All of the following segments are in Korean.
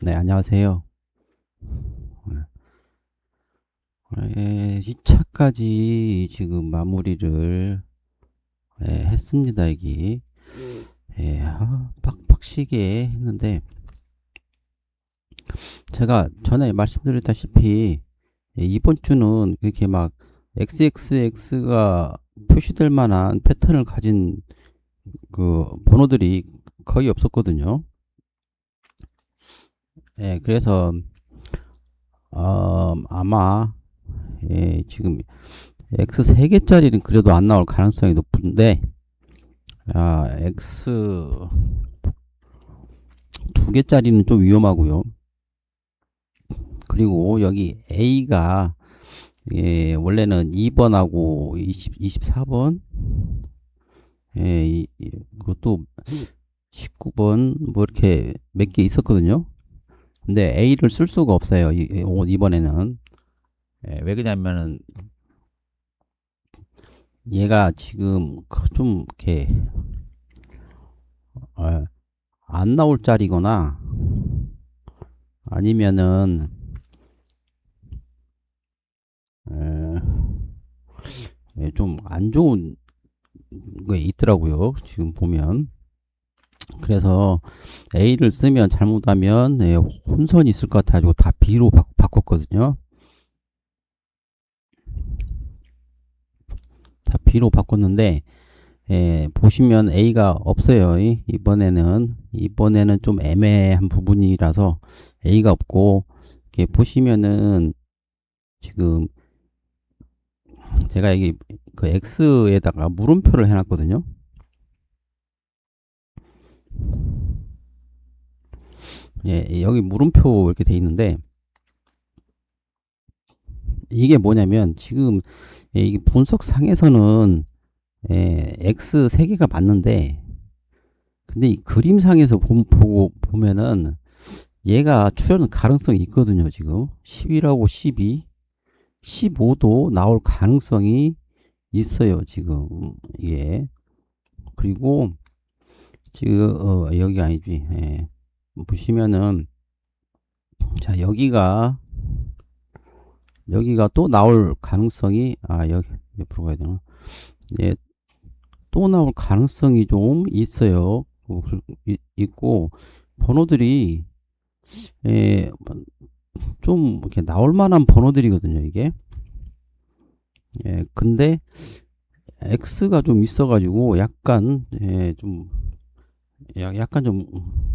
네, 안녕하세요. 2차까지 지금 마무리를 했습니다, 여기. 빡빡시게 했는데, 제가 전에 말씀드렸다시피, 이번 주는 이렇게 막 XXX가 표시될 만한 패턴을 가진 그 번호들이 거의 없었거든요. 그래서, 아마, 지금 X 3개짜리는 그래도 안 나올 가능성이 높은데, X 2개짜리는 좀 위험하고요. 그리고 여기 A가 원래는 2번하고 24번, 그것도 19번 뭐 이렇게 몇 개 있었거든요. 근데 A를 쓸 수가 없어요. 이번에는. 왜 그러냐면은 얘가 지금 좀 이렇게 어, 안 나올 자리거나 아니면은 좀 안 좋은 게 있더라고요. 지금 보면. 그래서 A를 쓰면 잘못하면 혼선이 있을 것 같아가지고 다 B로 바꿨거든요. 다 B로 바꿨는데 보시면 A가 없어요. 이번에는 좀 애매한 부분이라서 A가 없고, 이렇게 보시면은 지금 제가 여기 그 X에다가 물음표를 해놨거든요. 여기 물음표 이렇게 돼 있는데, 이게 뭐냐면 지금 이게 분석상에서는 X 3개가 맞는데, 근데 이 그림상에서 보면은 얘가 출현 가능성이 있거든요. 지금 11하고 12, 15도 나올 가능성이 있어요. 지금 이게. 그리고 지금 여기 아니지. 보시면은 자, 여기가 또 나올 가능성이, 여기 옆으로 가야 되나? 예, 또 나올 가능성이 좀 있어요. 있고, 번호들이 예, 좀 이렇게 나올 만한 번호들이거든요, 이게. 근데 X가 좀 있어가지고 약간 좀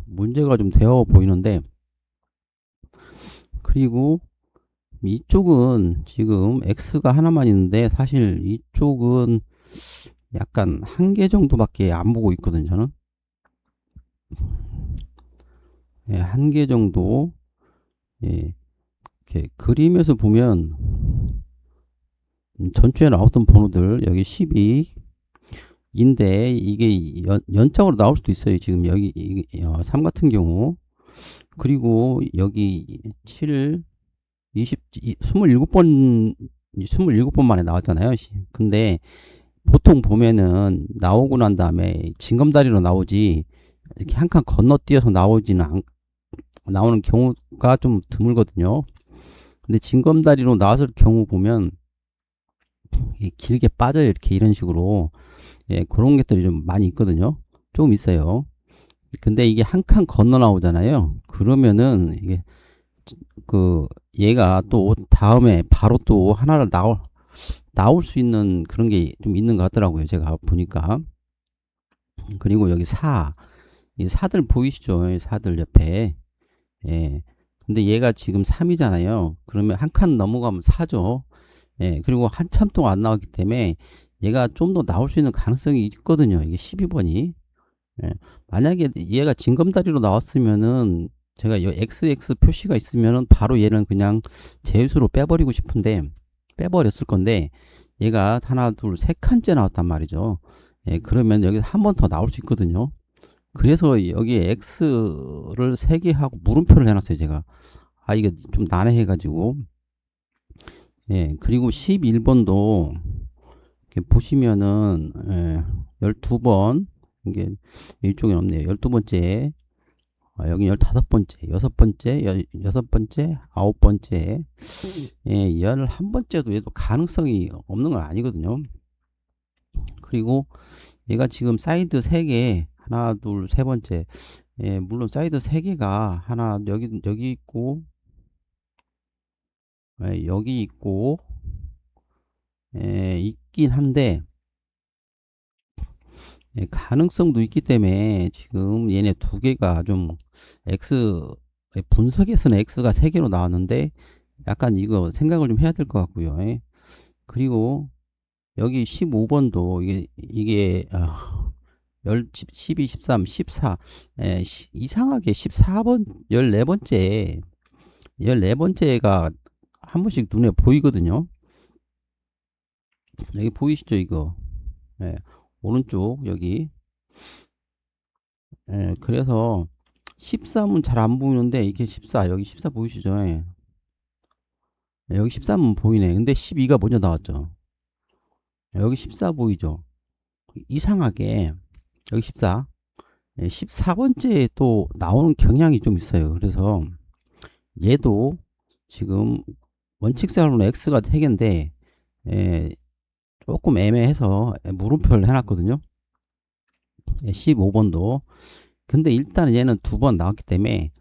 문제가 좀 되어 보이는데, 그리고 이쪽은 지금 X가 하나만 있는데 사실 이쪽은 약간 한 개 정도밖에 안 보고 있거든요, 저는. 한 개 정도. 예, 이렇게 그림에서 보면 전주에 나왔던 번호들 여기 12인데 이게 연장으로 나올 수도 있어요. 지금 여기 3 같은 경우. 그리고 여기 7, 20, 27번 27번 만에 나왔잖아요. 근데 보통 보면은 나오고 난 다음에 징검다리로 나오지, 이렇게 한 칸 건너뛰어서 나오는 경우가 좀 드물거든요. 근데 징검다리로 나왔을 경우 보면 길게 빠져요. 이렇게 이런 식으로. 그런 것들이 좀 많이 있거든요. 조금 있어요. 근데 이게 한 칸 건너 나오잖아요. 그러면은 이게 그 얘가 또 다음에 바로 또 하나를 나올 수 있는 그런 게 좀 있는 것 같더라고요. 제가 보니까. 그리고 여기 이 사들 보이시죠? 사들 옆에. 예. 근데 얘가 지금 3이잖아요. 그러면 한 칸 넘어가면 4죠. 그리고 한참 동안 안 나왔기 때문에 얘가 좀 더 나올 수 있는 가능성이 있거든요. 이게 12번이. 만약에 얘가 징검다리로 나왔으면은 제가 이 XX 표시가 있으면은 바로 얘는 그냥 제수로 빼버리고 싶은데 빼버렸을 건데, 얘가 하나, 둘, 세 칸째 나왔단 말이죠. 그러면 여기서 한 번 더 나올 수 있거든요. 그래서 여기에 X를 3개 하고 물음표를 해놨어요, 제가. 이게 좀 난해해가지고. 그리고 11번도 보시면은, 12번, 이게 이쪽에 없네요. 12번째, 여기 15번째, 6번째, 6번째, 9번째, 11번째도 얘도 가능성이 없는 건 아니거든요. 그리고 얘가 지금 사이드 3개, 하나, 둘, 세 번째, 물론 사이드 3개가 하나, 여기 있고, 여기 있고, 있긴 한데, 가능성도 있기 때문에 지금 얘네 두 개가 좀 X, 분석에서는 X가 3개로 나왔는데, 약간 이거 생각을 좀 해야 될 것 같고요. 그리고 여기 15번도 이게 12, 13, 14, 이상하게 14번, 14번째가 한 번씩 눈에 보이거든요. 여기 보이시죠, 이거? 예, 오른쪽 여기. 그래서 13은 잘 안 보이는데 이게 14, 여기 14 보이시죠? 여기 13은 보이네. 근데 12가 먼저 나왔죠. 여기 14 보이죠? 이상하게 여기 14, 14번째에 또 나오는 경향이 좀 있어요. 그래서 얘도 지금 원칙상으로는 X가 3개인데 조금 애매해서 물음표를 해놨거든요. 15번도. 근데 일단 얘는 2번 나왔기 때문에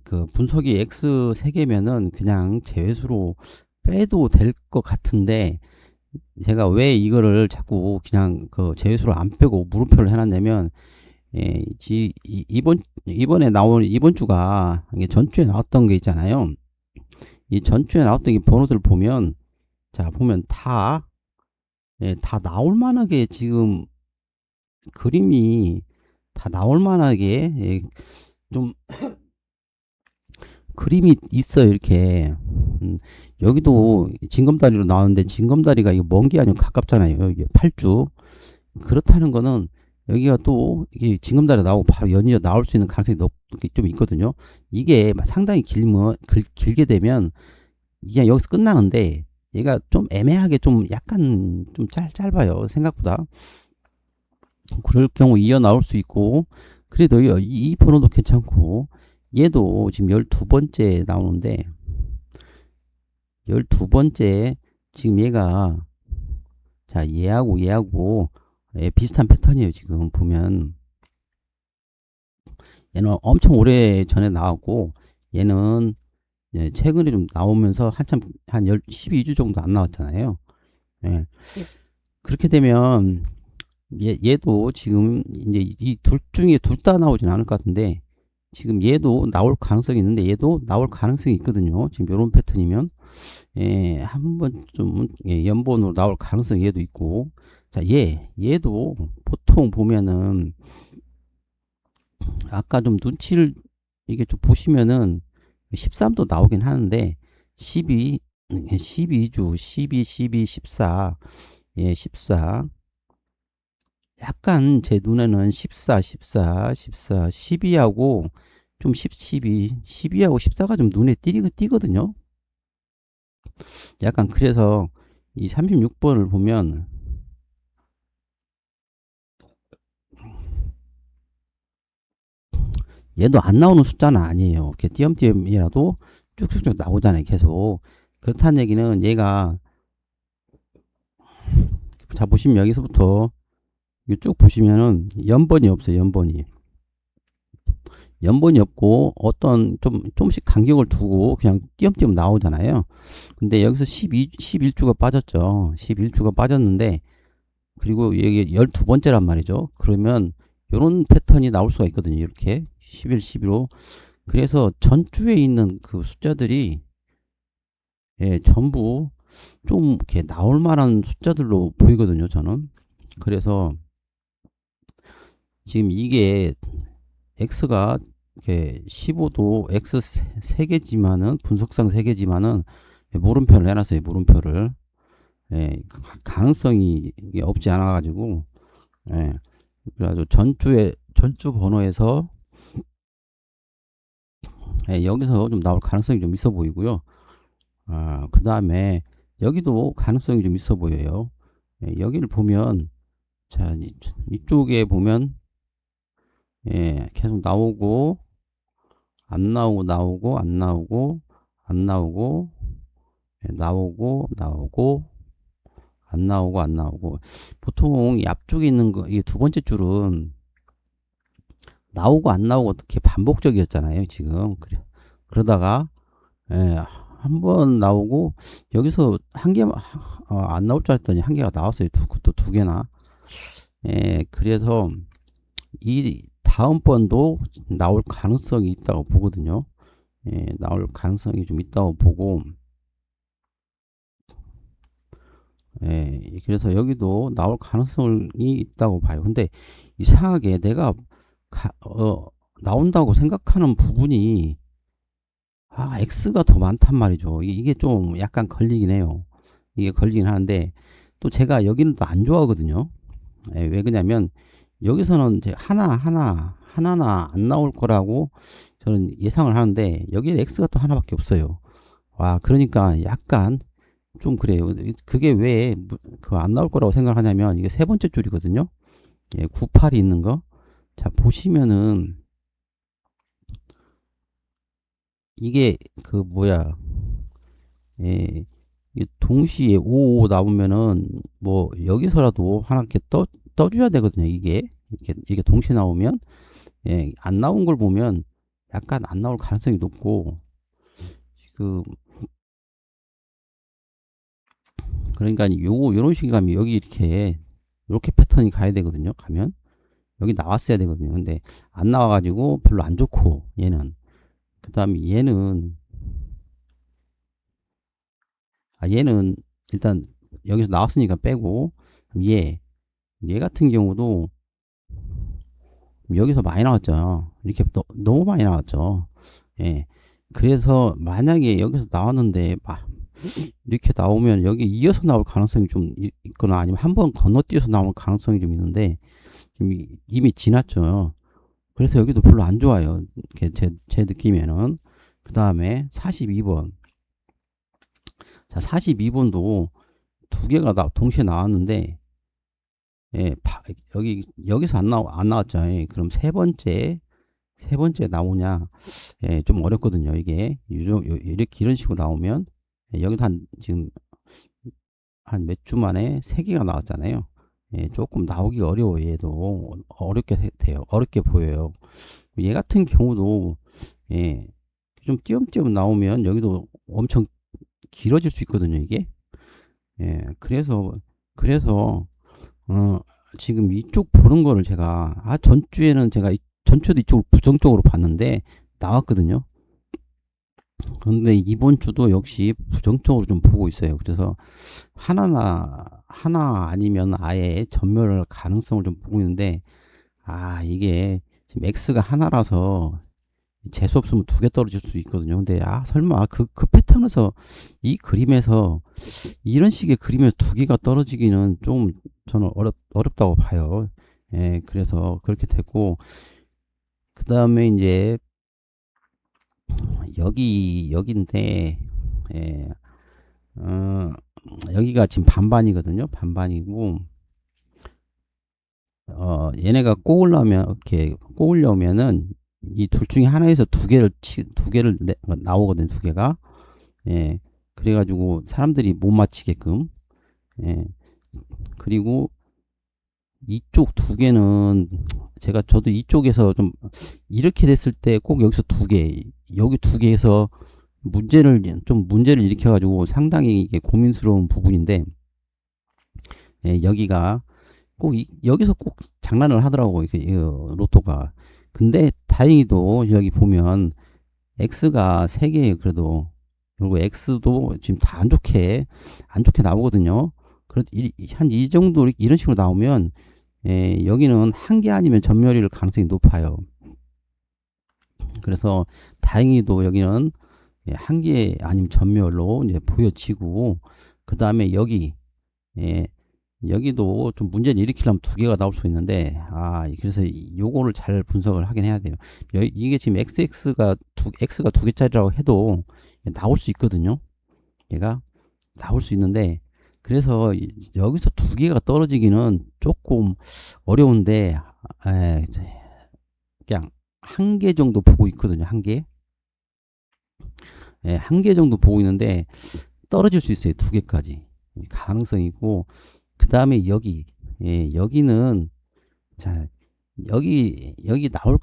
그 분석이 X 3개면은 그냥 제외수로 빼도 될 것 같은데, 제가 왜 이거를 자꾸 그냥 그 제외수로 안 빼고 물음표를 해놨냐면, 이번에 나온 이번 주가 이게 전주에 나왔던 게 있잖아요. 이 전주에 나왔던 이 번호들 보면, 자 보면 다 나올 만하게 지금 그림이 다 나올 만하게 좀 그림이 있어요. 이렇게 여기도 징검다리로 나오는데 징검다리가 이거 먼 게 아니고 가깝잖아요. 이게 8주. 그렇다는 거는 여기가 또 이게 징검다리 나오고 바로 연이어 나올 수 있는 가능성이 좀 있거든요. 이게 상당히 길게 되면 이게 여기서 끝나는데, 얘가 좀 애매하게 좀 약간 좀 짧아요. 생각보다. 그럴 경우 이어 나올 수 있고, 그래도 이 번호도 괜찮고, 얘도 지금 12번째 나오는데, 12번째 지금 얘가, 자 얘하고 비슷한 패턴이에요. 지금 보면 얘는 엄청 오래 전에 나왔고, 얘는 최근에 좀 나오면서 한참 한 12주 정도 안 나왔잖아요. 예. 그렇게 되면 얘도 지금 이제 이 둘 중에 둘 다 나오진 않을 것 같은데, 지금 얘도 나올 가능성이 있는데 얘도 나올 가능성이 있거든요. 지금 이런 패턴이면 한 번쯤 연본으로 나올 가능성이 얘도 있고, 자 얘도 보통 보면은 아까 좀 눈치를 이게 좀 보시면은 13도 나오긴 하는데 12, 12주, 12, 12, 14, 14. 약간 제 눈에는 14, 14, 14, 12하고 좀 12하고 14가 좀 눈에 띄거든요. 약간 그래서 이 36번을 보면 얘도 안 나오는 숫자는 아니에요. 이렇게 띄엄띄엄이라도 쭉쭉쭉 나오잖아요. 계속. 그렇다는 얘기는 얘가, 자 보시면 여기서부터 쭉 보시면은 연번이 없어요. 연번이 없고 어떤 좀씩 간격을 두고 그냥 띄엄띄엄 나오잖아요. 근데 여기서 11주가 빠졌죠. 11주가 빠졌는데, 그리고 이게 12번째란 말이죠. 그러면 이런 패턴이 나올 수가 있거든요. 이렇게 11, 12로. 그래서 전주에 있는 그 숫자들이 전부 좀 이렇게 나올 만한 숫자들로 보이거든요. 저는. 그래서 지금 이게 X가 이렇게 15도 X 3개지만은, 분석상 3개지만은 물음표를 해놨어요. 물음표를. 가능성이 없지 않아 가지고, 그래가지고 전주 번호에서 여기서 좀 나올 가능성이 좀 있어 보이고요. 그 다음에 여기도 가능성이 좀 있어 보여요. 여기를 보면, 자 이쪽에 보면 계속 나오고, 안 나오고 나오고 안 나오고 안 나오고 나오고 나오고 안 나오고 안 나오고. 보통 이 앞쪽에 있는 거, 이 두 번째 줄은 나오고 안 나오고 이렇게 반복적이었잖아요 지금. 그러다가 예, 한 번 나오고 여기서 한 개, 안 나올 줄 알았더니 한 개가 나왔어요. 그것도 두 개나. 예, 그래서 이 다음번도 나올 가능성이 있다고 보거든요. 예, 나올 가능성이 좀 있다고 보고, 예, 그래서 여기도 나올 가능성이 있다고 봐요. 근데 이상하게 내가 가- 어, 나온다고 생각하는 부분이 X가 더 많단 말이죠. 이게 좀 약간 걸리긴 해요. 이게 걸리긴 하는데 또 제가 여기는 또 안 좋아하거든요. 예, 왜 그러냐면 여기서는 이제 하나나 안 나올 거라고 저는 예상을 하는데 여기 X가 또 하나밖에 없어요. 와, 그러니까 약간 좀 그래요. 그게 왜 그 안 나올 거라고 생각하냐면 이게 세 번째 줄이거든요. 예, 98이 있는 거. 자, 보시면은 이게 그 뭐야? 예, 동시에 55 나오면은 뭐 여기서라도 하나 이렇게 떠줘야 되거든요. 이게 동시에 나오면, 예, 안 나온 걸 보면 약간 안 나올 가능성이 높고, 그 그러니까 요런 식이 가면 여기 이렇게 패턴이 가야 되거든요. 가면 여기 나왔어야 되거든요. 근데 안 나와가지고 별로 안 좋고, 얘는. 그 다음에 얘는 일단 여기서 나왔으니까 빼고, 그럼 얘 같은 경우도 여기서 많이 나왔죠. 이렇게 너무 많이 나왔죠. 예. 그래서 만약에 여기서 나왔는데 이렇게 나오면 여기 이어서 나올 가능성이 좀 있거나 아니면 한 번 건너뛰어서 나올 가능성이 좀 있는데 이미 지났죠. 그래서 여기도 별로 안 좋아요. 제 느낌에는. 그 다음에 42번. 자, 42번도 두 개가 동시에 나왔는데, 예, 여기서 안 나왔죠. 예, 그럼 세 번째 나오냐? 예, 좀 어렵거든요. 이게 이렇게 이런 식으로 나오면, 예, 여기도 지금 한 몇 주 만에 세 개가 나왔잖아요. 예, 조금 나오기 어려워. 얘도 어렵게 돼요. 어렵게 보여요. 얘 같은 경우도, 예, 좀 띄엄띄엄 나오면 여기도 엄청 길어질 수 있거든요. 이게. 예, 그래서 어, 지금 이쪽 보는 거를 제가 전주에는 제가 전주도 이쪽을 부정적으로 봤는데 나왔거든요. 그런데 이번 주도 역시 부정적으로 좀 보고 있어요. 그래서 하나 아니면 아예 전멸할 가능성을 좀 보고 있는데, 이게 지금 X가 하나라서 재수 없으면 두 개 떨어질 수 있거든요. 근데 설마 그 패턴에서 이 그림에서 이런 식의 그림에서 두 개가 떨어지기는 좀 저는 어렵다고 봐요. 예, 그래서 그렇게 됐고, 그 다음에 이제 여기인데, 예, 어, 여기가 지금 반반이거든요. 반반이고, 얘네가 꼬으려면은 이 둘 중에 하나에서 두 개를 나오거든요. 두 개가. 예, 그래가지고 사람들이 못 맞히게끔. 예, 그리고 이쪽 두 개는 저도 이쪽에서 좀 이렇게 됐을 때 꼭 여기서 여기 두 개에서 문제를 일으켜가지고 상당히 이게 고민스러운 부분인데, 예, 여기가 여기서 꼭 장난을 하더라고, 이게, 로또가. 근데 다행히도 여기 보면 X가 3개예요, 그래도. 그리고 X도 지금 다 안 좋게 나오거든요. 한 이 정도, 이런 식으로 나오면, 예, 여기는 한 개 아니면 전멸일 가능성이 높아요. 그래서 다행히도 여기는, 예, 한 개 아니면 전멸로 이제 보여지고, 그 다음에 예, 여기도 좀 문제를 일으키려면 두 개가 나올 수 있는데, 그래서 요거를 잘 분석을 하긴 해야 돼요. 이게 지금 X가 두 개짜리라고 해도 나올 수 있거든요. 얘가 나올 수 있는데, 그래서 여기서 두 개가 떨어지기는 조금 어려운데, 그냥 한 개 정도 보고 있거든요. 한 개. 예, 한 개 정도 보고 있는데 떨어질 수 있어요. 두 개까지 가능성이 있고, 그 다음에 여기, 예, 여기는, 자, 여기 나올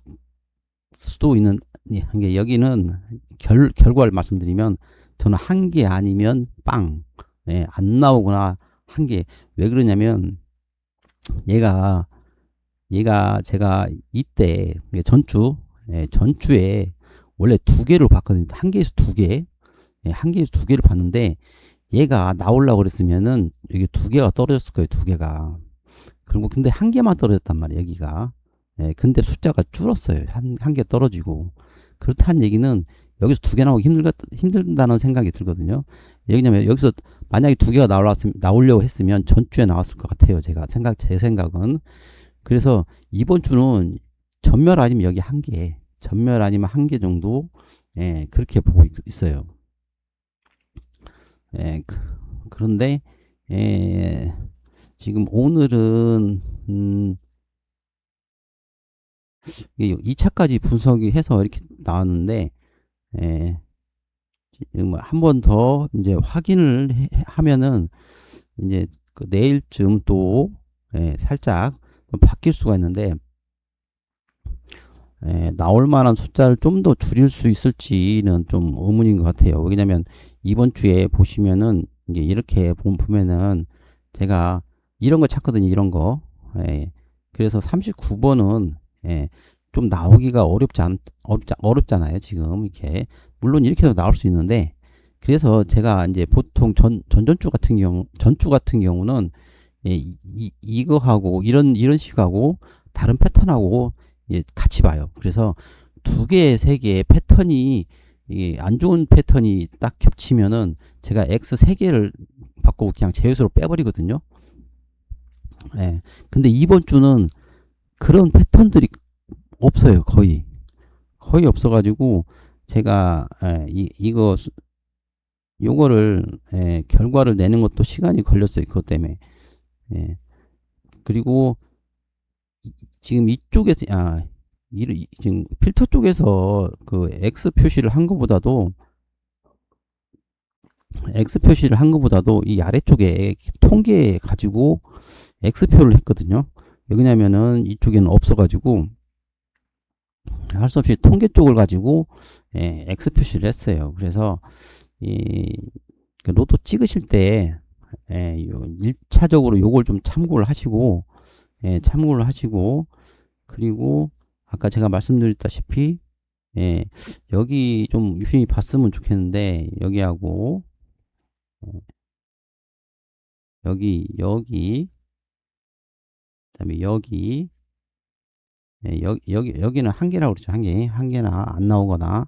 수도 있는 게, 여기는 결과를 말씀드리면 저는 한 개 아니면 빵, 예, 안 나오거나 한 개. 왜 그러냐면 얘가 제가 이때 전주, 예, 전주에 원래 두 개를 봤거든요. 한 개에서 두 개, 예, 한 개에서 두 개를 봤는데 얘가 나오려고 그랬으면은 여기 두 개가 떨어졌을 거예요. 두 개가. 그리고 근데 한 개만 떨어졌단 말이에요. 여기가. 예, 근데 숫자가 줄었어요. 한 개 떨어지고. 그렇다는 얘기는 여기서 두 개 나오기 힘들다는 생각이 들거든요. 왜냐면 여기서 만약에 두 개가 나오려고 했으면 전주에 나왔을 것 같아요. 제 생각은. 그래서 이번 주는 전멸 아니면 여기 한 개, 전멸 아니면 한 개 정도, 예, 그렇게 보고 있어요. 예, 그런데, 예, 지금 오늘은, 2차까지 분석이 해서 이렇게 나왔는데, 예, 한 번 더 이제 확인을 하면은, 이제 그 내일쯤 또, 예, 살짝 바뀔 수가 있는데, 예, 나올 만한 숫자를 좀 더 줄일 수 있을지는 좀 의문인 것 같아요. 왜냐면 이번 주에 보시면은 이게 이렇게 보면은 제가 이런 거 찾거든요. 이런 거. 예, 그래서 39번은, 예, 좀 나오기가 어렵잖아요. 지금 이렇게. 물론 이렇게도 나올 수 있는데, 그래서 제가 이제 보통 전주 같은 경우는, 예, 이거하고 이런 식하고 다른 패턴하고, 예, 같이 봐요. 그래서 두 개, 세 개의 패턴이, 안 좋은 패턴이 딱 겹치면은 제가 X 세 개를 바꾸고 그냥 제외수로 빼버리거든요. 예. 근데 이번 주는 그런 패턴들이 없어요. 거의 없어가지고 제가, 예, 요거를, 예, 결과를 내는 것도 시간이 걸렸어요. 그것 때문에. 예. 그리고 지금 이쪽에서, 지금 필터 쪽에서 그 X 표시를 한 것보다도 이 아래쪽에 통계 가지고 X표를 했거든요. 왜냐면은 이쪽에는 없어가지고 할 수 없이 통계 쪽을 가지고, 예, X 표시를 했어요. 그래서 이 노트 찍으실 때, 예, 1차적으로 요걸 좀 참고를 하시고, 예, 참고를 하시고, 그리고 아까 제가 말씀드렸다시피, 예, 여기 좀 유심히 봤으면 좋겠는데, 여기하고, 여기, 그다음에 여기, 예, 여기는 한 개라고 그러죠. 한 개나 안 나오거나,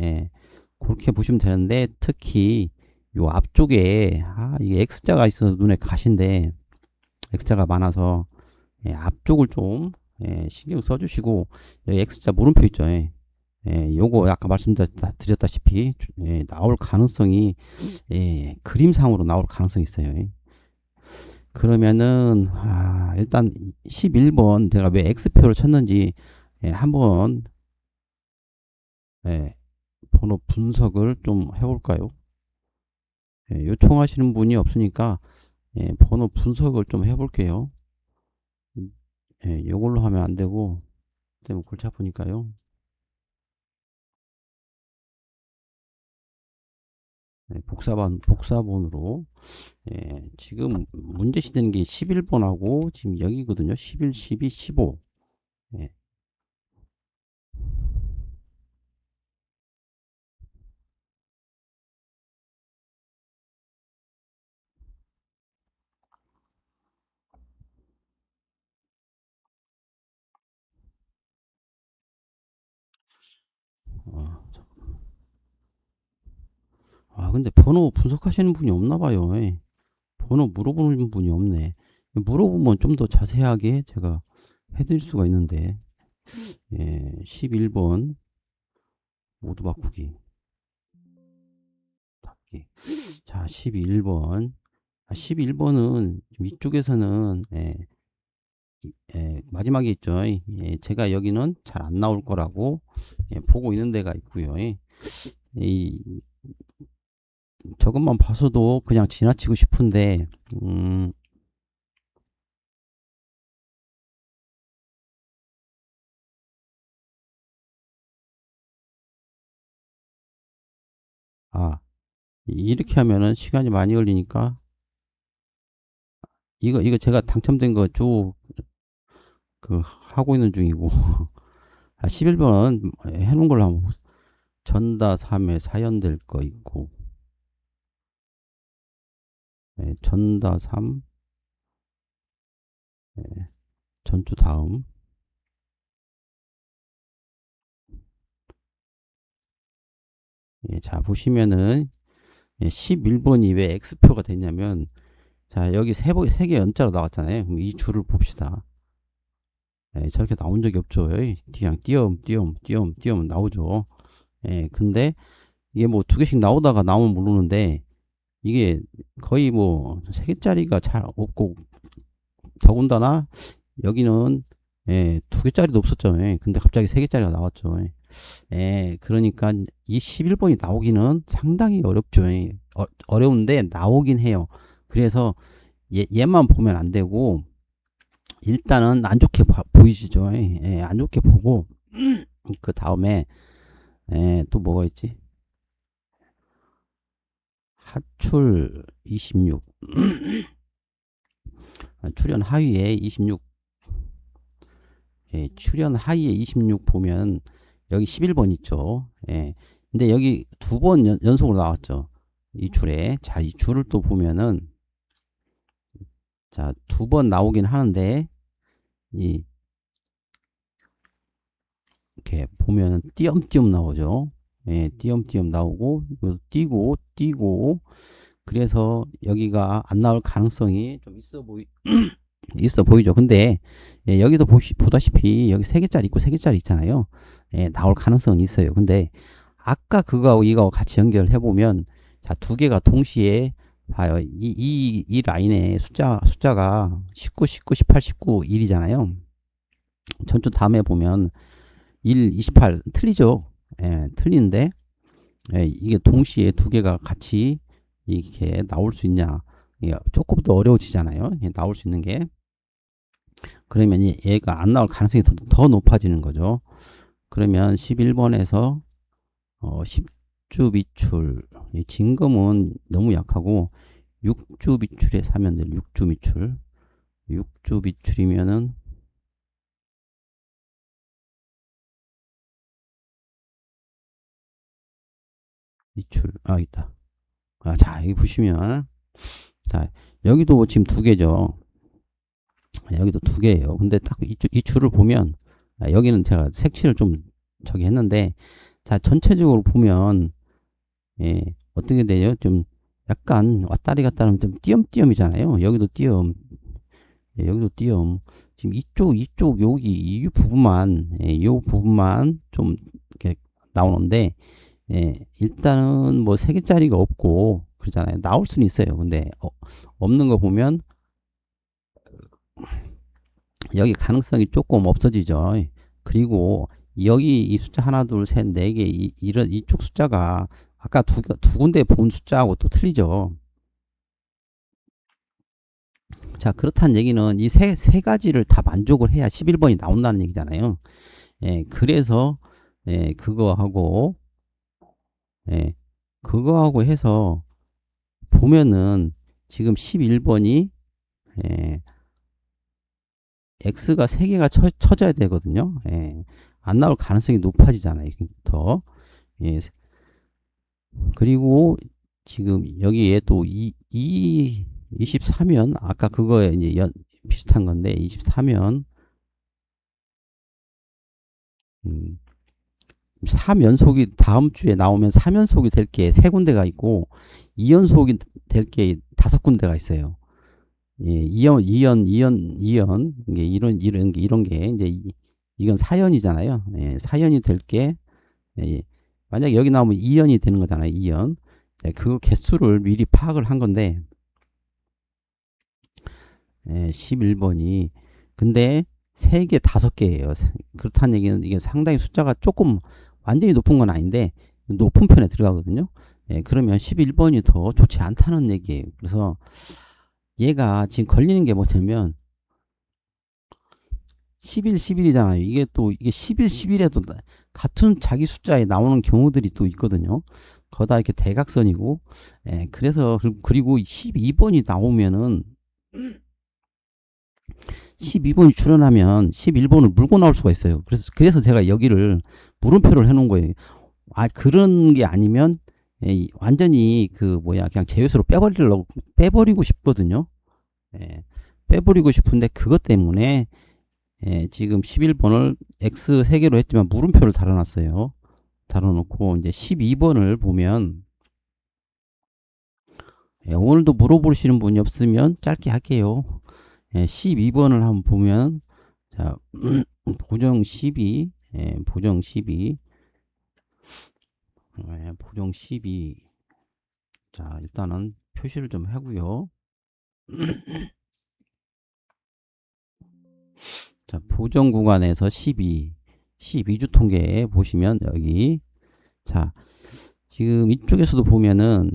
예, 그렇게 보시면 되는데, 특히 요 앞쪽에, 이게 X자가 있어서 눈에 가신데, X자가 많아서, 예, 앞쪽을 좀, 예, 신경 써주시고, 여기 X자 물음표 있죠. 예, 요거 아까 말씀드렸다시피, 예, 나올 가능성이, 예, 그림상으로 나올 가능성이 있어요. 예. 그러면은, 일단 11번 제가 왜 X표를 쳤는지, 예, 한번, 예, 번호 분석을 좀 해볼까요? 예, 요청하시는 분이 없으니까, 예, 번호 분석을 좀 해볼게요. 예, 이걸로 하면 안 되고, 때문에 골치 아프니까요. 예, 복사본으로. 예, 지금 문제시되는 게 11번하고 지금 여기거든요. 11, 12, 15. 예, 어, 근데 번호 분석하시는 분이 없나 봐요. 예. 번호 물어보는 분이 없네. 물어보면 좀 더 자세하게 제가 해드릴 수가 있는데, 예, 11번 모두 바꾸기. 자, 11번. 11번은 이쪽에서는, 예, 예, 마지막에 있죠. 예, 제가 여기는 잘 안 나올 거라고, 예, 보고 있는 데가 있고요. 예. 이, 저것만 봐서도 그냥 지나치고 싶은데, 아, 이렇게 하면은 시간이 많이 걸리니까, 이거 제가 당첨된 거 쭉, 하고 있는 중이고, 11번은 해놓은 걸로 하면, 전다 3에 사연될 거 있고, 예, 전다 3, 예, 전주 다음, 예, 자, 보시면은, 예, 11번이 왜 X표가 됐냐면, 자, 여기 세 개 연자로 나왔잖아요. 그럼 이 줄을 봅시다. 예, 저렇게 나온 적이 없죠. 그냥 띄엄 나오죠. 예, 근데 이게 뭐 두 개씩 나오다가 나오면 모르는데, 이게 거의 뭐 세 개짜리가 잘 없고, 더군다나 여기는 예, 두 개짜리도 없었죠. 예, 근데 갑자기 세 개짜리가 나왔죠. 예, 예, 그러니까 이 11번이 나오기는 상당히 어렵죠. 예, 어려운데 나오긴 해요. 그래서 얘만 보면 안 되고, 일단은 안 좋게 보이시죠? 예, 안 좋게 보고, 그 다음에, 예, 또 뭐가 있지? 하출 26, 출연 하위에 26, 예, 출연 하위에 26 보면, 여기 11번 있죠? 예, 근데 여기 두 번 연속으로 나왔죠? 이 줄에. 자, 이 줄을 또 보면은, 자, 두 번 나오긴 하는데, 이, 이렇게 보면은 띄엄띄엄 나오죠? 예, 띄엄띄엄 나오고, 띄고, 그래서 여기가 안 나올 가능성이 좀 있어 보이죠. 근데 예, 여기도 보다시피 여기 세 개짜리 있고 세 개짜리 있잖아요. 예, 나올 가능성은 있어요. 근데 아까 그거하고 이거하고 같이 연결해 보면, 자, 두 개가 동시에 봐요. 이 라인에 숫자가 19, 19, 18, 19, 1이잖아요. 전주 다음에 보면 1, 28 틀리죠. 예, 틀리는데, 예, 이게 동시에 두 개가 같이 이렇게 나올 수 있냐? 예, 조금 더 어려워지잖아요. 예, 나올 수 있는 게. 그러면 얘가 안 나올 가능성이 더 높아지는 거죠. 그러면 11번에서 10주 미출, 진검은 너무 약하고 6주 미출에 사면 돼. 6주 미출. 6주 미출이면은 미출, 있다. 자, 여기 보시면, 자, 여기도 지금 두 개죠. 여기도 두 개예요. 근데 딱 이 줄을 보면, 여기는 제가 색칠을 좀 저기 했는데, 자, 전체적으로 보면, 예, 어떻게 돼요? 좀 약간 왔다리 갔다 하면 좀 띄엄띄엄이잖아요. 여기도 띄엄, 예, 여기도 띄엄. 지금 이쪽 여기 이 부분만, 예, 이 부분만 좀 이렇게 나오는데, 예, 일단은 뭐 세 개짜리가 없고 그러잖아요. 나올 수는 있어요. 근데 없는 거 보면 여기 가능성이 조금 없어지죠. 그리고 여기 이 숫자 하나, 둘, 셋, 네 개, 이런 이쪽 숫자가 아까 두 군데 본 숫자하고 또 틀리죠. 자, 그렇다는 얘기는 이 세 가지를 다 만족을 해야 11번이 나온다는 얘기잖아요. 예, 그래서, 예, 예, 그거하고 해서 보면은 지금 11번이, 예, X가 3개가 쳐져야 되거든요. 예, 안 나올 가능성이 높아지잖아요. 더. 예, 그리고 지금 여기에 또 24면, 아까 그거에 이제 비슷한 건데, 24면, 3연속이 다음 주에 나오면 3연속이 될 게 세 군데가 있고, 2연속이 될 게 다섯 군데가 있어요. 예, 이게 이런 게, 이제, 이건 사연이잖아요. 예, 사연이 될 게, 예, 만약에 여기 나오면 2연이 되는 거잖아요. 2연. 예, 그 개수를 미리 파악을 한 건데, 예, 11번이. 근데 3개, 5개예요. 그렇다는 얘기는 이게 상당히 숫자가 조금 완전히 높은 건 아닌데, 높은 편에 들어가거든요. 예, 그러면 11번이 더 좋지 않다는 얘기예요. 그래서 얘가 지금 걸리는 게 뭐냐면 11, 11이잖아요. 이게 또 이게 11, 11에도 같은 자기 숫자에 나오는 경우들이 또 있거든요. 거다 이렇게 대각선이고, 예, 그래서 그리고 12번이 나오면은 12번이 출현하면 11번을 물고 나올 수가 있어요. 그래서 제가 여기를 물음표를 해놓은 거예요. 아, 그런 게 아니면 예, 완전히 그 뭐야 그냥 제외수로 빼버리고 싶거든요. 예, 빼버리고 싶은데 그것 때문에 예, 지금 11번을 X 3개로 했지만 물음표를 달아놨어요. 달아놓고 이제 12번을 보면 예, 오늘도 물어보시는 분이 없으면 짧게 할게요. 예, 12번을 한번 보면 자 보정 12 예, 보정 12 예, 보정 12 자 일단은 표시를 좀 하고요. 자 보정 구간에서 12주 통계 보시면 여기 자 지금 이쪽에서도 보면은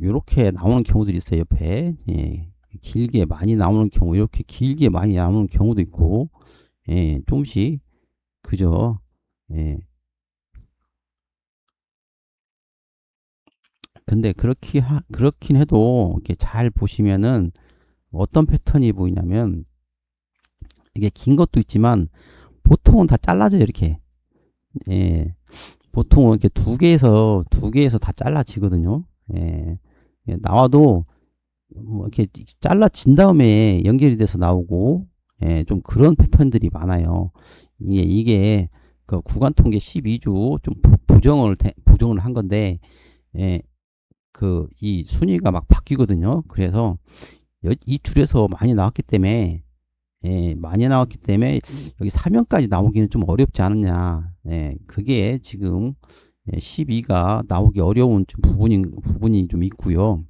이렇게 나오는 경우들이 있어요. 옆에 예, 길게 많이 나오는 경우 이렇게 길게 많이 나오는 경우도 있고 예, 조금씩 그죠. 예. 근데 그렇긴 해도 이렇게 잘 보시면은 어떤 패턴이 보이냐면 이게 긴 것도 있지만 보통은 다 잘라져요. 이렇게 예, 보통은 이렇게 두 개에서 다 잘라지거든요. 예, 예, 나와도 뭐 이렇게 잘라진 다음에 연결이 돼서 나오고 예, 좀 그런 패턴들이 많아요. 이게 그 구간 통계 12주 좀 보정을 한 건데 예, 그 이 순위가 막 바뀌거든요. 그래서 이 줄에서 많이 나왔기 때문에 여기 3명까지 나오기는 좀 어렵지 않느냐. 예, 그게 지금 12가 나오기 어려운 부분이 좀 있고요.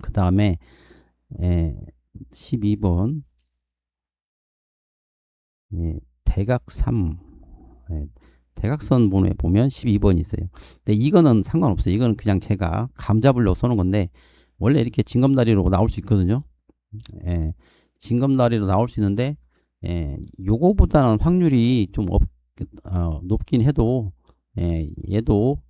그 다음에 12번 대각 3 예, 대각선 번호에 보면 12번이 있어요. 근데 이거는 상관없어요. 이거는 그냥 제가 감 잡으려고 써놓은 건데 원래 이렇게 징검다리로 나올 수 있거든요. 예, 징검다리로 나올 수 있는데 요거보다는 확률이 좀 높긴 해도 얘도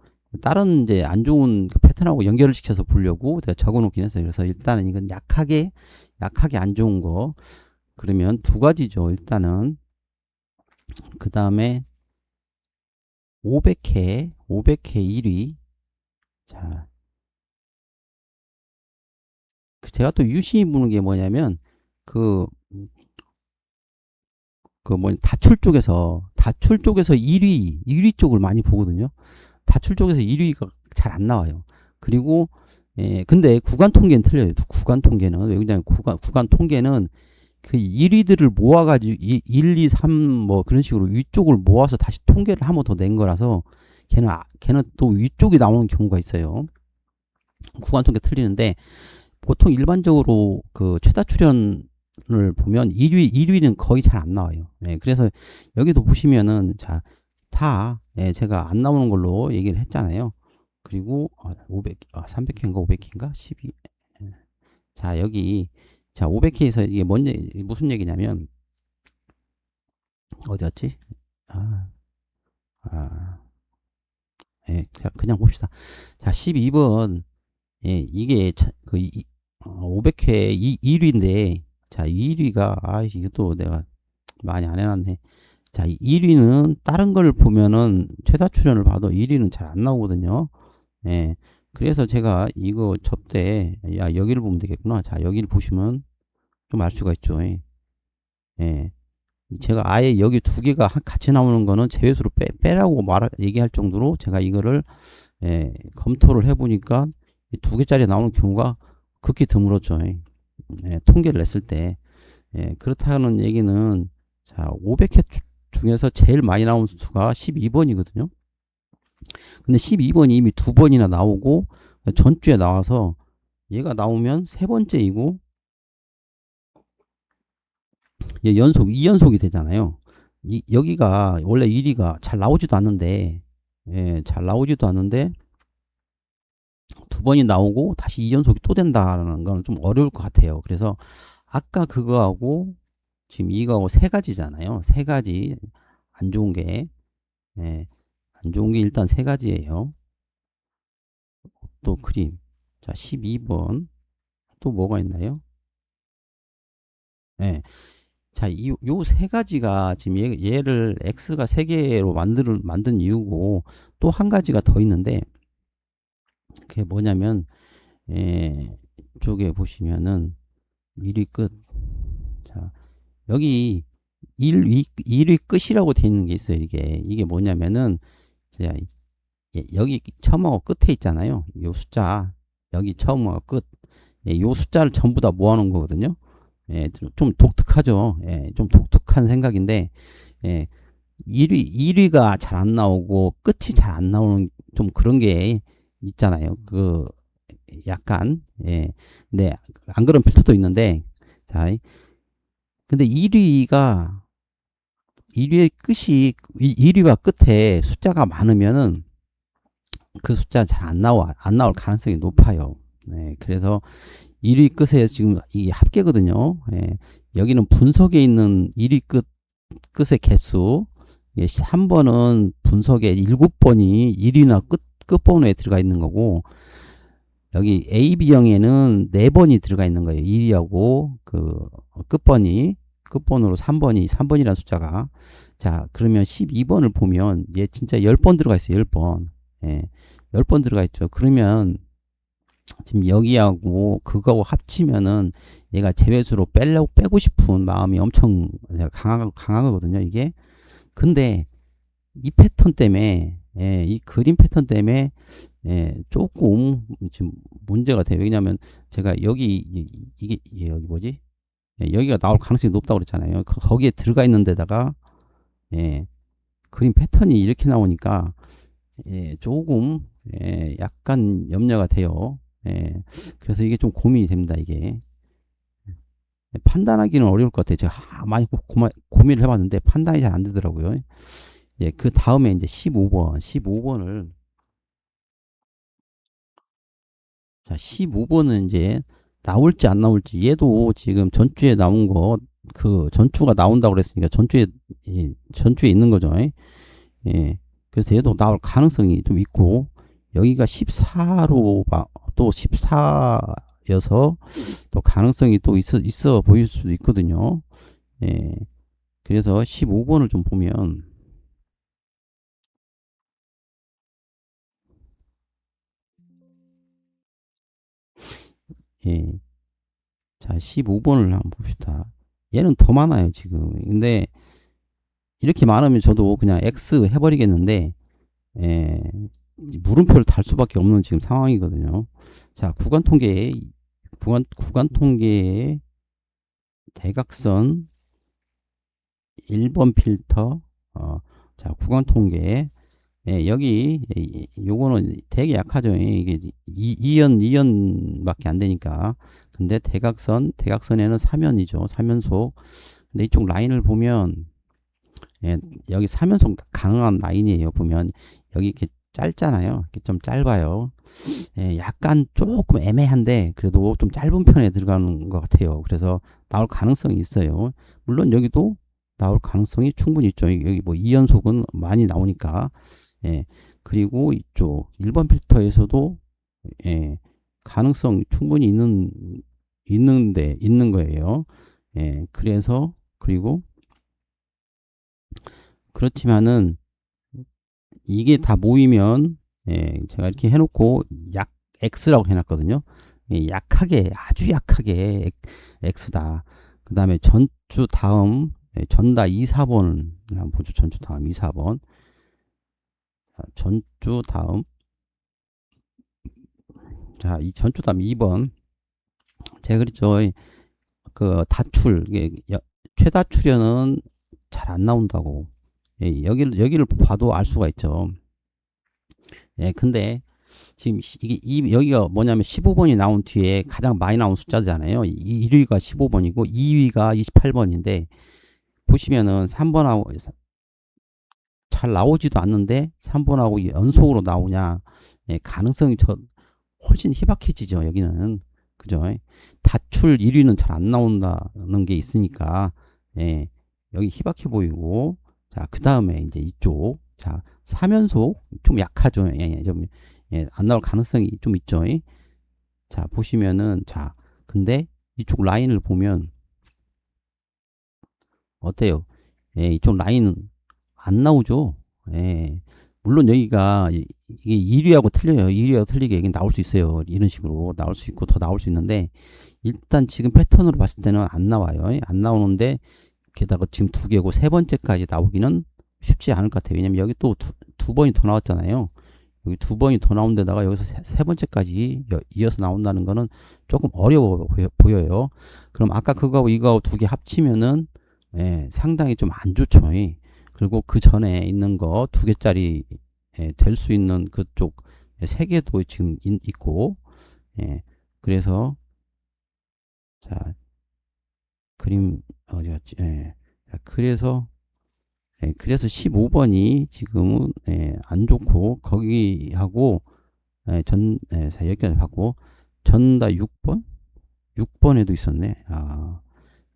다른 이제 안 좋은 그 패턴하고 연결을 시켜서 보려고 제가 적어 놓긴 했어요. 그래서 일단은 이건 약하게 안 좋은 거 그러면 두 가지죠. 일단은 그 다음에 500회 1위. 자, 제가 또 유심히 보는 게 뭐냐면 그 다출 쪽에서 1위 쪽을 많이 보거든요. 다출 쪽에서 1위가 잘 안 나와요. 그리고 근데 구간 통계는 틀려요. 구간 통계는 왜 그러냐면 구간 통계는 그 1위들을 모아가지고 1, 2, 3 뭐 그런 식으로 위쪽을 모아서 다시 통계를 한 번 더 낸 거라서 걔는 또 위쪽이 나오는 경우가 있어요. 구간 통계 틀리는데 보통 일반적으로 그 최다 출연을 보면 1위는 거의 잘 안 나와요. 예, 그래서 여기도 보시면은 제가 안 나오는 걸로 얘기를 했잖아요. 그리고 300회인가 500회인가 12. 자 여기 500회에서 이게 무슨 얘기냐면 어디였지? 아, 아, 예, 그냥 봅시다. 자 12번 이게 500회 1위인데 자 1위가 이것도 내가 많이 안 해놨네. 자 1위는 다른 걸 보면은 최다 출연을 봐도 1위는 잘 안 나오거든요. 예. 그래서 제가 이거 접대 여기를 보면 되겠구나. 자 여기를 보시면 좀 알 수가 있죠. 예. 예. 제가 아예 여기 두 개가 같이 나오는 거는 제외수로 빼라고 얘기할 정도로 제가 이거를 검토를 해보니까 두 개짜리 나오는 경우가 극히 드물었죠. 통계를 냈을 때. 그렇다는 얘기는 자 500회 중에서 제일 많이 나온 수가 12번이거든요. 근데 12번이 이미 두 번이나 나오고 전주에 나와서 얘가 나오면 세 번째이고 얘 2연속이 되잖아요. 여기가 원래 1위가 잘 나오지도 않는데 예, 잘 나오지도 않는데 두 번이 나오고 다시 2연속이 또 된다는 건 좀 어려울 것 같아요. 그래서 아까 그거하고 지금 이거하고 세 가지잖아요. 세 가지 안 좋은 게, 예, 안 좋은 게 일단 세 가지예요. 또 그림. 자, 12번. 또 뭐가 있나요? 예. 자, 요 세 가지가 지금 얘를 x가 세 개로 만든 이유고 또 한 가지가 더 있는데 그게 뭐냐면, 예, 쪽에 보시면은 1위 끝. 자, 여기 1위 끝이라고 되어 있는 게 있어요. 이게 뭐냐면은, 자, 여기 처음하고 끝에 있잖아요. 요 숫자. 여기 처음하고 끝. 예, 요 숫자를 전부 다 모아놓은 거거든요. 예, 좀 독특하죠. 예, 좀 독특한 생각인데, 예, 1위가 잘 안 나오고 끝이 잘 안 나오는 좀 그런 게 있잖아요. 그 약간, 예. 근데 안 그런 필터도 있는데, 자, 근데 1위의 끝이 1위와 끝에 숫자가 많으면은 그 숫자 잘 안 나올 가능성이 높아요. 네, 그래서 1위 끝에 지금 이게 합계거든요. 예, 여기는 분석에 있는 1위 끝의 개수, 예, 한 번은 분석에 7번이 1위나 끝번호에 들어가 있는 거고, 여기 AB형에는 4번이 들어가 있는 거예요. 1위하고 그 끝번호로 3번이라는 숫자가. 자, 그러면 12번을 보면 얘 진짜 10번 들어가 있어요. 10번. 예. 10번 들어가 있죠. 그러면 지금 여기하고 그거하고 합치면은 얘가 제외수로 빼고 싶은 마음이 엄청 강하거든요, 이게. 근데 이 패턴 때문에, 예, 이 그림 패턴 때문에, 예, 조금 지금 문제가 돼요. 왜냐하면 제가 이게 여기 뭐지? 예, 여기가 나올 가능성이 높다고 그랬잖아요. 거기에 들어가 있는 데다가, 예, 그림 패턴이 이렇게 나오니까, 예, 조금, 예, 약간 염려가 돼요. 예, 그래서 이게 좀 고민이 됩니다. 이게 판단하기는 어려울 것 같아요. 제가 많이 고민을 해봤는데 판단이 잘 안 되더라고요. 예, 그 다음에 이제 15번을, 자, 15번은 이제 나올지 안 나올지, 얘도 지금 전주에 나온 거, 그 전주가 나온다고 그랬으니까 전주에 있는 거죠. 예. 그래서 얘도 나올 가능성이 좀 있고, 여기가 14로 또 14여서 또 가능성이 또 있어 보일 수도 있거든요. 예. 그래서 15번을 좀 보면, 예. 자, 15번을 한번 봅시다. 얘는 더 많아요, 지금. 근데 이렇게 많으면 저도 그냥 X 해버리겠는데, 예, 물음표를 달 수밖에 없는 지금 상황이거든요. 자, 구간 통계의 대각선 1번 필터, 자, 구간 통계, 예, 여기, 요거는 되게 약하죠. 이게 2연밖에 안 되니까. 근데 대각선에는 3연이죠. 3연속. 근데 이쪽 라인을 보면, 예, 여기 3연속 가능한 라인이에요. 보면, 여기 이렇게 짧잖아요. 이렇게 좀 짧아요. 예, 약간 조금 애매한데 그래도 좀 짧은 편에 들어가는 것 같아요. 그래서 나올 가능성이 있어요. 물론 여기도 나올 가능성이 충분히 있죠. 여기 뭐 2연속은 많이 나오니까. 예, 그리고 이쪽 1번 필터에서도, 예, 가능성 충분히 있는 거예요. 예, 그래서 그리고 그렇지만은 이게 다 모이면, 예, 제가 이렇게 해놓고 약 X라고 해놨거든요. 예, 아주 약하게 X다. 그 다음에 전주 다음, 예, 전다 2, 4번을 한번 보죠. 전주 다음 2, 4번. 전주 다음, 자, 이 전주 다음 2번. 제가 그랬죠. 그 다출, 최다출현은 잘 안 나온다고. 예, 여기를 봐도 알 수가 있죠. 예, 근데 지금 이게 여기가 뭐냐면 15번이 나온 뒤에 가장 많이 나온 숫자잖아요. 1위가 15번이고 2위가 28번인데 보시면은 3번하고 잘 나오지도 않는데 3번하고 연속으로 나오냐. 예, 가능성이 훨씬 희박해지죠. 여기는. 그죠? 다출 1위는 잘 안 나온다는 게 있으니까, 예, 여기 희박해 보이고, 자, 그 다음에 이제 이쪽, 자, 3연속 좀 약하죠. 예, 안 나올 가능성이 좀 있죠. 자, 보시면은, 자, 근데 이쪽 라인을 보면, 어때요? 예, 이쪽 라인은 안 나오죠. 예. 물론 여기가 이게 1위하고 틀려요. 1위하고 틀리게 여기 나올 수 있어요. 이런 식으로 나올 수 있고 더 나올 수 있는데 일단 지금 패턴으로 봤을 때는 안 나와요. 안 나오는데 게다가 지금 두 개고 세 번째까지 나오기는 쉽지 않을 것 같아요. 왜냐면 여기 또 두 번이 더 나왔잖아요. 여기 두 번이 더 나온 데다가 여기서 세 번째까지 이어서 나온다는 거는 조금 어려워 보여요. 그럼 아까 그거하고 이거하고 두 개 합치면은 예, 상당히 좀 안 좋죠. 그리고 그 전에 있는 거 두 개짜리 될 수 있는 그쪽 세 개도 지금 있고 예, 그래서 자 그림 어디 갔지? 예, 자, 그래서 15번이 지금은 안 좋고 거기하고 자, 여기까지 받고 전다 6번? 6번에도 있었네. 아,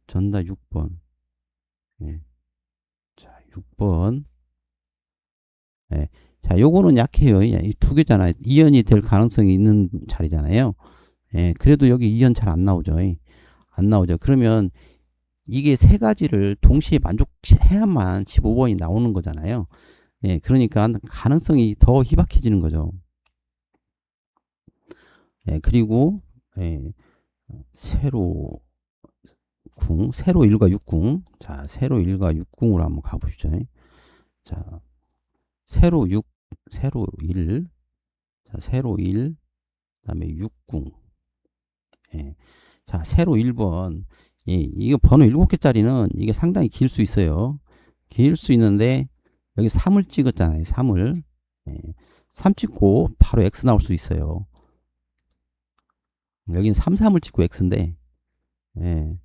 전다 6번. 예. 자, 6번. 예. 자, 요거는 약해요. 이 두 개잖아요. 이연이 될 가능성이 있는 자리잖아요. 예. 그래도 여기 이연 잘 안 나오죠. 안 나오죠. 그러면 이게 세 가지를 동시에 만족해야만 15번이 나오는 거잖아요. 예. 그러니까 가능성이 더 희박해지는 거죠. 예. 그리고 예. 세로 세로 1과 6궁. 자, 세로 1과 6궁으로 한번 가보시죠. 자, 세로 6, 세로 1, 자, 세로 1, 그 다음에 6궁. 예. 자, 세로 1번. 예, 이거 번호 7개짜리는 이게 상당히 길 수 있어요. 길 수 있는데, 여기 3을 찍었잖아요. 3을. 예. 3 찍고 바로 X 나올 수 있어요. 여기는 3, 3을 찍고 X인데, 예.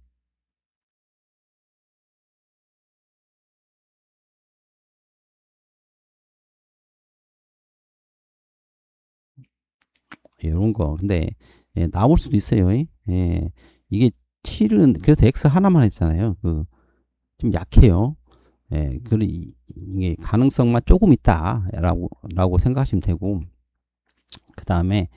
이런 거. 근데, 예, 나올 수도 있어요. 예. 이게 7은, 그래서 X 하나만 했잖아요. 좀 약해요. 예, 이게 가능성만 조금 있다라고 생각하시면 되고, 그 다음에,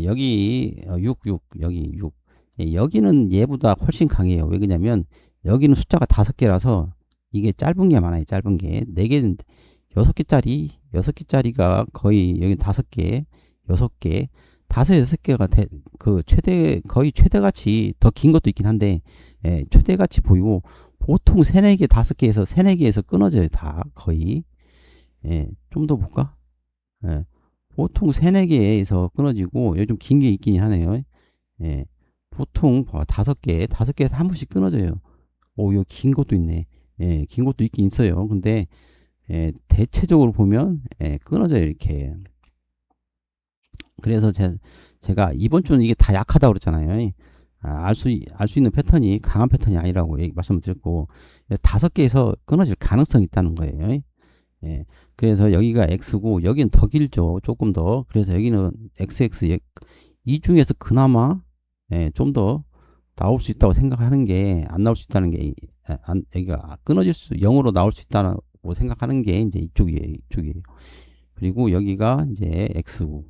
여기 6, 6, 여기 6. 예, 여기는 얘보다 훨씬 강해요. 왜 그러냐면, 여기는 숫자가 5개라서, 이게 짧은 게 많아요. 짧은 게. 4개, 6개짜리가 거의, 여기 5개, 6개, 5, 6개가 거의 최대같이 더 긴 것도 있긴 한데, 예, 최대같이 보이고, 보통 3, 4개, 5개에서, 3, 4개에서 끊어져요. 다, 거의. 예, 좀 더 볼까? 예, 보통 3, 4개에서 끊어지고, 요즘 긴 게 있긴 하네요. 예, 보통 5개, 5개에서 한 번씩 끊어져요. 오, 이거 긴 것도 있네. 예, 긴 것도 있긴 있어요. 근데, 예, 대체적으로 보면, 예, 끊어져요. 이렇게. 그래서 제가 이번 주는 이게 다 약하다고 그랬잖아요. 알 수 있는 패턴이 강한 패턴이 아니라고 말씀을 드렸고, 5개에서 끊어질 가능성이 있다는 거예요. 예. 그래서 여기가 X고, 여기는 더 길죠. 조금 더. 그래서 여기는 XX, 이 중에서 그나마, 예, 좀 더 나올 수 있다고 생각하는 게, 안 나올 수 있다는 게, 여기가 끊어질 0으로 나올 수 있다고 생각하는 게 이제 이쪽이에요. 그리고 여기가 이제 X고.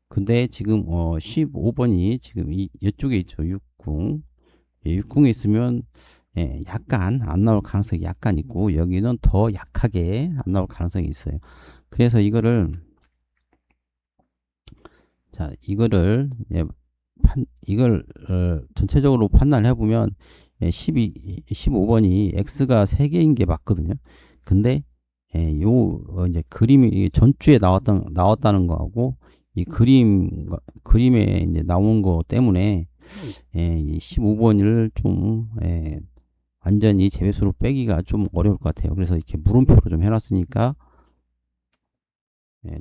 근데 지금 15번이 지금 이쪽에 있죠. 60. 예, 60에 있으면 예, 약간 안 나올 가능성이 약간 있고 여기는 더 약하게 안 나올 가능성이 있어요. 그래서 이거를 예, 이걸 전체적으로 판단해 보면 예, 15번이 X가 3개인 게 맞거든요. 근데 예, 이제 그림이 전주에 나왔다는 거하고 이 그림에 이제 나온 거 때문에 예, 이 15번을 좀 완전히 제외수로 빼기가 좀 어려울 것 같아요. 그래서 이렇게 물음표로 좀 해놨으니까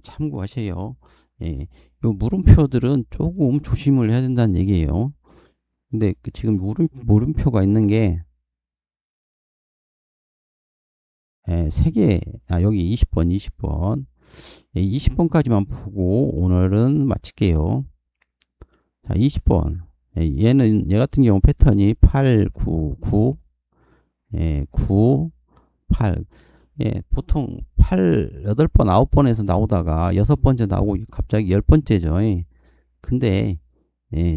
참고하세요. 예, 요 물음표들은 조금 조심을 해야 된다는 얘기예요. 근데 지금 물음표가 있는 게 3개, 여기 20번, 20번. 20번까지만 보고 오늘은 마칠게요. 자, 20번. 얘 같은 경우 패턴이 8, 9, 9, 9, 8. 보통 8, 8번, 9번에서 나오다가 6번째 나오고 갑자기 10번째죠. 근데,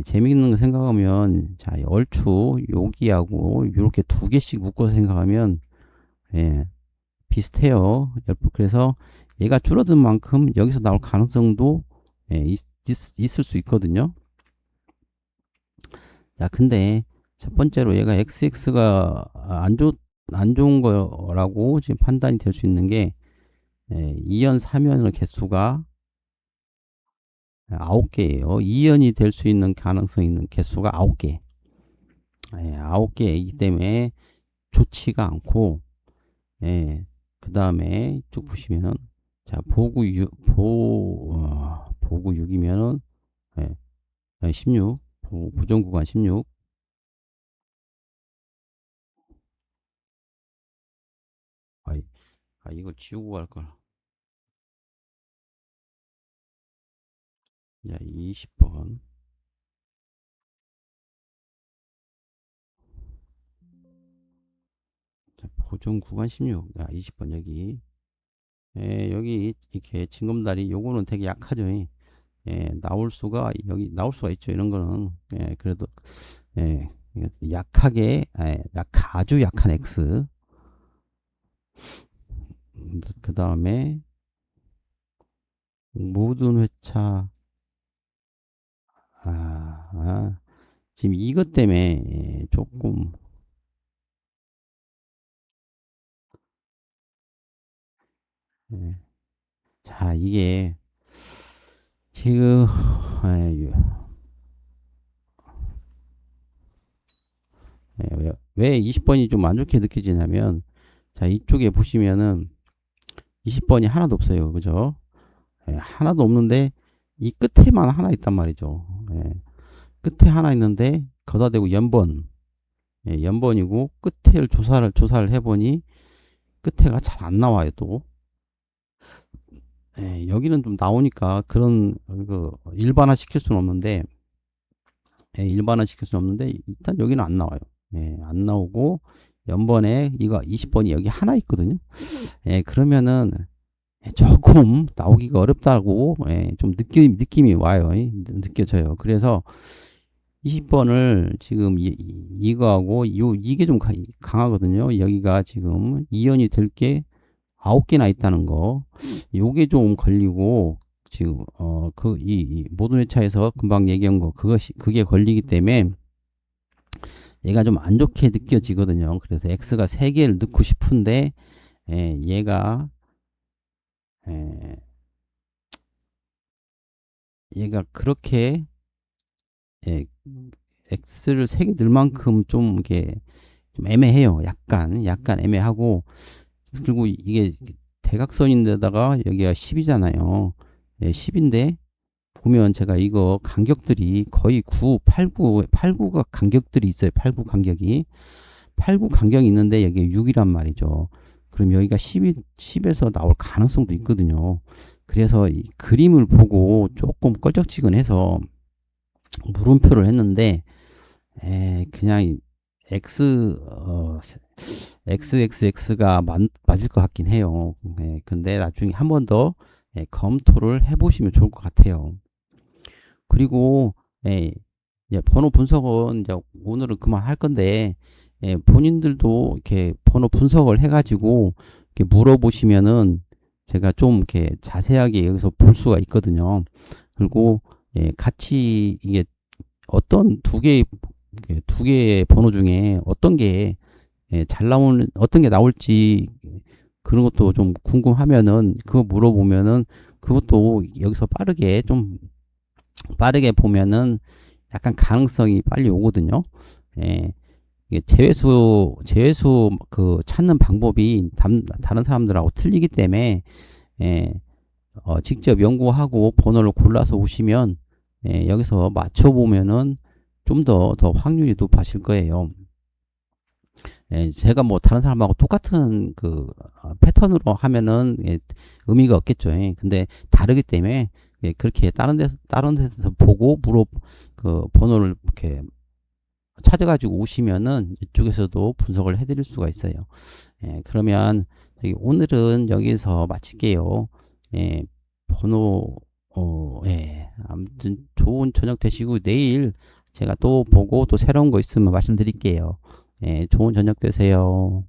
재밌는 거 생각하면, 자, 얼추 여기하고 이렇게 두 개씩 묶어서 생각하면, 비슷해요. 그래서 얘가 줄어든 만큼 여기서 나올 가능성도 있을 수 있거든요. 자, 근데 첫 번째로 얘가 XX가 안 좋은 거라고 지금 판단이 될 수 있는 게 2연, 3연의 개수가 9개예요. 2연이 될 수 있는 가능성 있는 개수가 9개. 9개이기 때문에 좋지가 않고, 그 다음에 쭉 보시면은, 자, 보구 6이면은, 16, 보정 구간 16. 이거 지우고 갈 걸. 자, 20번. 자, 보정 구간 16. 20번 여기. 여기 이렇게 징검다리 요거는 되게 약하죠. 나올 수가 있죠. 이런 거는. 그래도, 약하게, 아주 약한 X. 그 다음에, 모든 회차, 지금 이것 때문에, 조금, 예. 자, 이게, 지금, 왜 20번이 좀 안 좋게 느껴지냐면, 자, 이쪽에 보시면은, 20번이 하나도 없어요. 그죠? 하나도 없는데 이 끝에만 하나 있단 말이죠. 끝에 하나 있는데 거다 대고 연번, 연번이고 끝을 조사를 해보니 끝에가 잘 안 나와요. 또 여기는 좀 나오니까 그런 그 일반화 시킬 수는 없는데, 일반화 시킬 수는 없는데 일단 여기는 안 나와요. 안 나오고 연번에 이거 20번이 여기 하나 있거든요. 그러면은 조금 나오기가 어렵다고, 좀 느낌이 와요. 느껴져요. 그래서 20번을 지금 이거하고 이게 좀 강하거든요. 여기가 지금 이연이 될 게 9개나 있다는 거. 요게 좀 걸리고, 지금 이 모든 회차에서 금방 얘기한 거 그게 걸리기 때문에 얘가 좀 안 좋게 느껴지거든요. 그래서 X가 3개를 넣고 싶은데, 얘가 에, 얘가 그렇게, 예, X를 3개 넣을 만큼 좀 이게 좀 애매해요. 약간 애매하고, 그리고 이게 대각선인데다가 여기가 10이잖아요. 10인데 보면 제가 이거 간격들이 거의 9, 8, 9, 8, 9가 간격들이 있어요. 8, 9 간격이. 8, 9 간격이 있는데 여기 6이란 말이죠. 그럼 여기가 10에서 나올 가능성도 있거든요. 그래서 이 그림을 보고 조금 껄쩍지근해서 물음표를 했는데, 그냥 XXX가 맞을 것 같긴 해요. 근데 나중에 한 번 더 검토를 해보시면 좋을 것 같아요. 그리고 번호 분석은 이제 오늘은 그만 할 건데, 본인들도 이렇게 번호 분석을 해가지고 이렇게 물어보시면은 제가 좀 이렇게 자세하게 여기서 볼 수가 있거든요. 그리고 같이 이게 어떤 두 개의 번호 중에 어떤 게 잘 나오는, 어떤 게 나올지 그런 것도 좀 궁금하면은 그거 물어보면은 그것도 여기서 빠르게 보면은 약간 가능성이 빨리 오거든요. 예, 이게 제외수 그 찾는 방법이 다른 사람들하고 틀리기 때문에, 예, 직접 연구하고 번호를 골라서 오시면, 여기서 맞춰보면은 좀 더 확률이 높아질 거예요. 제가 뭐 다른 사람하고 똑같은 그 패턴으로 하면은 예, 의미가 없겠죠. 예. 근데 다르기 때문에 예, 그렇게 다른 데서 보고 그 번호를 이렇게 찾아가지고 오시면은 이쪽에서도 분석을 해드릴 수가 있어요. 예, 그러면 오늘은 여기서 마칠게요. 예, 번호, 예, 아무튼 좋은 저녁 되시고 내일 제가 또 보고 또 새로운 거 있으면 말씀드릴게요. 예, 좋은 저녁 되세요.